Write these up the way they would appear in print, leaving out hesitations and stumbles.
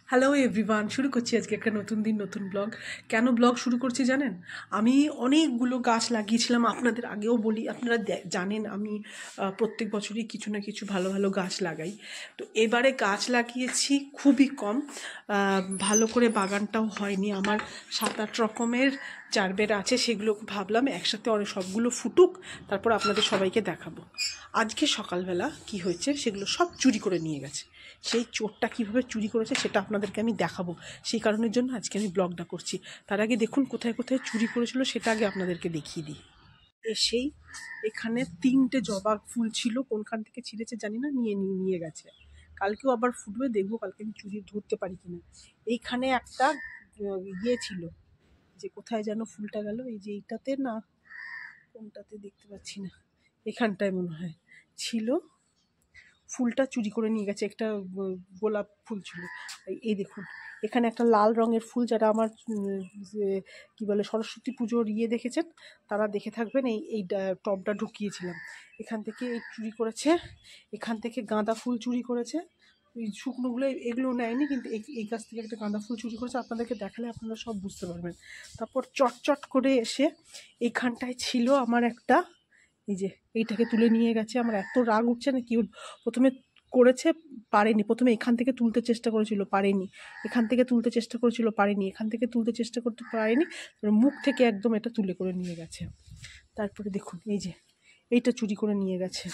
Hello everyone, শুরু করছি আজকে একটা নতুন দিন নতুন ব্লগ। কেন ব্লগ শুরু করছি জানেন? আমি অনেকগুলো গাছ লাগিয়েছিলাম, আপনাদের আগেও বলি, আপনারা জানেন আমি প্রত্যেক বছরই কিছু না কিছু ভালো ভালো গাছ লাগাই। তো এবারে গাছ লাগিয়েছি খুবই কম, ভালো করে বাগানটাও হয়নি। আমার 7-8 রকমের জারবেরা আছে, সেগুলো ভাবলাম একসাথে সবগুলো ফুটুক, তারপর আপনাদের সবাইকে দেখাবো। আজকে সকালবেলা কি হয়েছে সেগুলো সব চুরি করে নিয়ে গেছে। সেই চোরটা কীভাবে চুরি করেছে সেটা আপনাদেরকে আমি দেখাবো, সেই কারণের জন্য আজকে আমি ব্লগটা করছি। তার আগে দেখুন কোথায় কোথায় চুরি করেছিল সেটা আগে আপনাদেরকে দেখিয়ে দিই। এসেই এখানে 3টে জবা ফুল ছিল, কোনখান থেকে ছিঁড়েছে জানি না, নিয়ে গেছে। কালকেও আবার ফুটবে, দেখবো কালকে আমি চুরি ধরতে পারি কিনা। এইখানে একটা ইয়ে ছিল, যে কোথায় যেন ফুলটা গেল, এই যে এইটাতে না, কোনটাতে দেখতে পাচ্ছি না, এখানটায় মনে হয় ছিল, ফুলটা চুরি করে নিয়ে গেছে। একটা গোলাপ ফুল ছিল। এই দেখুন এখানে একটা লাল রঙের ফুল, যারা আমার কি বলে সরস্বতী পুজোর দেখেছেন তারা দেখে থাকবেন। এই টবটা ঢুকিয়েছিলাম, এখান থেকে এই চুরি করেছে। এখান থেকে গাঁদা ফুল চুরি করেছে, এই শুকনোগুলো এগুলো নেয়নি, কিন্তু এই গাছ থেকে একটা গাঁদা ফুল চুরি করেছে। আপনাদেরকে দেখালে আপনারা সব বুঝতে পারবেন। তারপর চটচট করে এসে এইখানটায় ছিল আমার একটা, এই যে এইটাকে তুলে নিয়ে গেছে। আমার এত রাগ উঠছে না কি, প্রথমে করেছে পারেনি, প্রথমে এখান থেকে তুলতে চেষ্টা করেছিল পারেনি, এখান থেকে তুলতে চেষ্টা করেছিল পারেনি, এখান থেকে তুলতে চেষ্টা করতে পারেনি, মুখ থেকে একদম এটা তুলে করে নিয়ে গেছে। তারপরে দেখুন এই যে এইটা চুরি করে নিয়ে গেছে।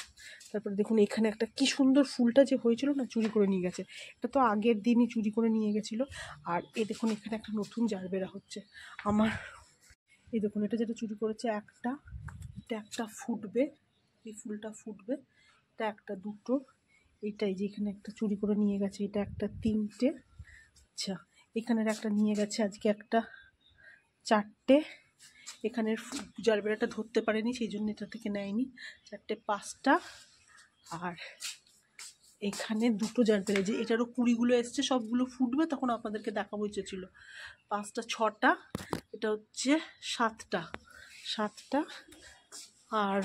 তারপরে দেখুন এখানে একটা কি সুন্দর ফুলটা যে হয়েছিল না, চুরি করে নিয়ে গেছে। এটা তো আগের দিনই চুরি করে নিয়ে গেছিলো। আর এই দেখুন এখানে একটা নতুন জারবেরা হচ্ছে আমার। এই দেখুন এটা যেটা চুরি করেছে একটা, এটা একটা ফুটবে, এই ফুলটা ফুটবে, এটা একটা দুটো, এইটাই যে এখানে একটা চুরি করে নিয়ে গেছে, এটা একটা 3টে। আচ্ছা এখানের একটা নিয়ে গেছে আজকে একটা 4টে। এখানের জারবেরাটা ধরতে পারেনি, সেই জন্য এটা থেকে নেয়নি। 4টে 5টা। আর এখানে 2টো জারবেরা, যে এটারও কুড়িগুলো এসছে, সবগুলো ফুটবে তখন আপনাদেরকে দেখাবো ইচ্ছে ছিল। 5টা 6টা, এটা হচ্ছে 7টা। আর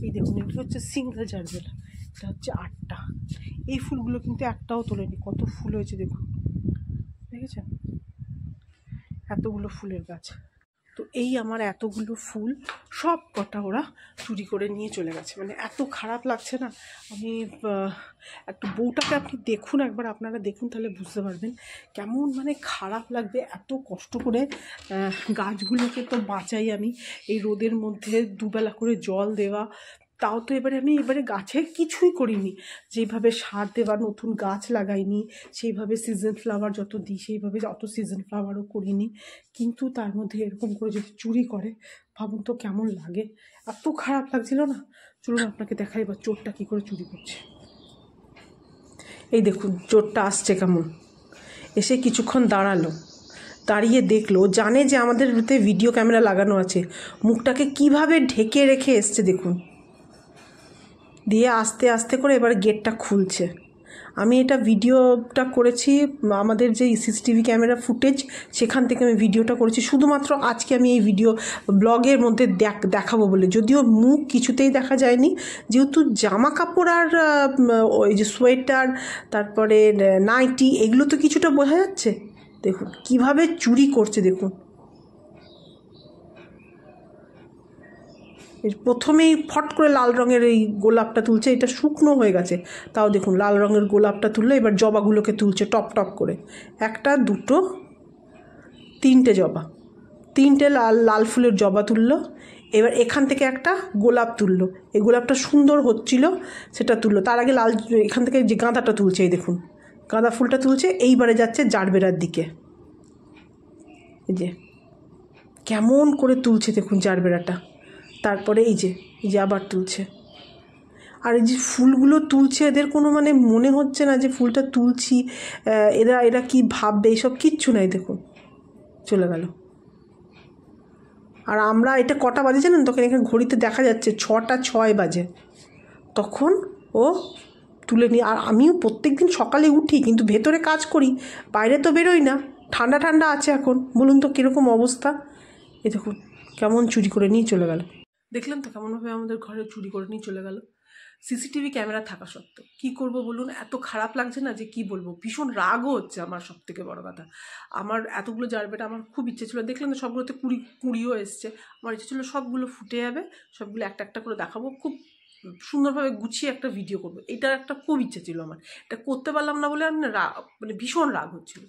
এই দেখুন এগুলো হচ্ছে সিঙ্গেল জারবেরা, এটা হচ্ছে 8টা। এই ফুলগুলো কিন্তু একটাও তোলেনি, কত ফুল হয়েছে দেখুন, দেখেছেন এতগুলো ফুলের গাছ। তো এই আমার এতগুলো ফুল সব কটা ওরা চুরি করে নিয়ে চলে গেছে। মানে এত খারাপ লাগছে না। আমি একটু বউটাকে আপনি দেখুন একবার, আপনারা দেখুন তাহলে বুঝতে পারবেন কেমন মানে খারাপ লাগবে। এত কষ্ট করে গাছগুলোকে তো বাঁচাই আমি, এই রোদের মধ্যে দুবেলা করে জল দেওয়া, তাও তো এবারে গাছে কিছুই করিনি, যেভাবে সার দেওয়া, নতুন গাছ লাগাইনি, সেইভাবে সিজন ফ্লাওয়ার যত দিই সেইভাবে অত সিজন ফ্লাওয়ারও করিনি। কিন্তু তার মধ্যে এরকম করে যদি চুরি করে ভাবুন তো কেমন লাগে। এত খারাপ লাগছিল না। চলুন আপনাকে দেখাই এবার চোরটা কী করে চুরি করছে। এই দেখুন চোরটা আসছে কেমন, এসে কিছুক্ষণ দাঁড়ালো, দাঁড়িয়ে দেখলো, জানে যে আমাদের ভিডিও ক্যামেরা লাগানো আছে, মুখটাকে কিভাবে ঢেকে রেখে এসছে দেখুন, দিয়ে আস্তে আস্তে করে এবার গেটটা খুলছে। আমি এটা ভিডিওটা করেছি আমাদের যে সিসিটিভি ক্যামেরা ফুটেজ, সেখান থেকে আমি ভিডিওটা করেছি শুধুমাত্র আজকে আমি এই ভিডিও ব্লগের মধ্যে দেখাবো বলে। যদিও মুখ কিছুতেই দেখা যায়নি, যেহেতু জামা কাপড় আর ওই যে সোয়েটার, তারপরে নাইটি, এগুলো তো কিছুটা বোঝা যাচ্ছে। দেখুন কিভাবে চুরি করছে দেখুন। প্রথমেই ফট করে লাল রঙের এই গোলাপটা তুলছে, এটা শুকনো হয়ে গেছে, তাও দেখুন লাল রঙের গোলাপটা তুললো। এবার জবাগুলোকে তুলছে টপ টপ করে, 1টা 2টো 3টে জবা, 3টে লাল ফুলের জবা তুললো। এবার এখান থেকে একটা গোলাপ তুললো, এই গোলাপটা সুন্দর হচ্ছিল সেটা তুললো। তার আগে এখান থেকে যে গাঁদাটা তুলছে, এই দেখুন গাঁদা ফুলটা তুলছে। এইবারে যাচ্ছে জারবেরার দিকে, এই যে কেমন করে তুলছে দেখুন জারবেরাটা। তারপরে এই যে আবার তুলছে। আর এই যে ফুলগুলো তুলছে, এদের কোনো মানে মনে হচ্ছে না যে ফুলটা তুলছি, এরা কি ভাববে, এইসব কিচ্ছু নাই। দেখুন চলে গেল। আর আমরা এটা কটা বাজে জানেন, তখন এখানে ঘড়িতে দেখা যাচ্ছে 6টা 6 বাজে, তখন ও তুলে নিয়ে। আর আমিও প্রত্যেক দিন সকালে উঠি, কিন্তু ভেতরে কাজ করি, বাইরে তো বেরোই না। ঠান্ডা ঠান্ডা আছে এখন, বলুন তো কীরকম অবস্থা। এই দেখুন কেমন চুরি করে নিয়ে চলে গেল। দেখলেন তো কেমনভাবে আমাদের ঘরে চুরি করে নিয়ে চলে গেল। সিসিটিভি ক্যামেরা থাকা সত্ত্বেও কী করবো বলুন? এত খারাপ লাগছে না যে কি বলবো, ভীষণ রাগও হচ্ছে আমার। সব থেকে বড় কথা, আমার এতগুলো জারবেটা আমার খুব ইচ্ছে ছিল, দেখলাম তো সবগুলোতে কুড়িও এসছে। আমার ইচ্ছে ছিল সবগুলো ফুটে যাবে, সবগুলো একটা একটা করে দেখাবো, খুব সুন্দরভাবে গুছিয়ে একটা ভিডিও করবো, এটার একটা খুব ইচ্ছে ছিল আমার। এটা করতে পারলাম না বলে আমি না মানে ভীষণ রাগ হচ্ছিল।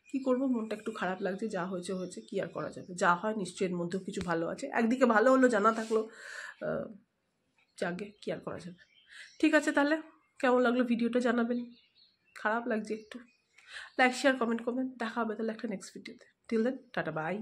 কী করবো, মনটা একটু খারাপ লাগছে, যা হয়েছে হয়েছে, কী আর করা যাবে, যা হয় নিশ্চয়ই এর মধ্যেও কিছু ভালো আছে। একদিকে ভালো হলো, জানা থাকলো, যাকে কী আর করা যাবে। ঠিক আছে, তাহলে কেমন লাগলো ভিডিওটা জানাবেন। খারাপ লাগছে একটু। লাইক শেয়ার কমেন্ট করবেন। দেখা হবে তাহলে একটা নেক্সট ভিডিওতে। Till then, ta ta, by.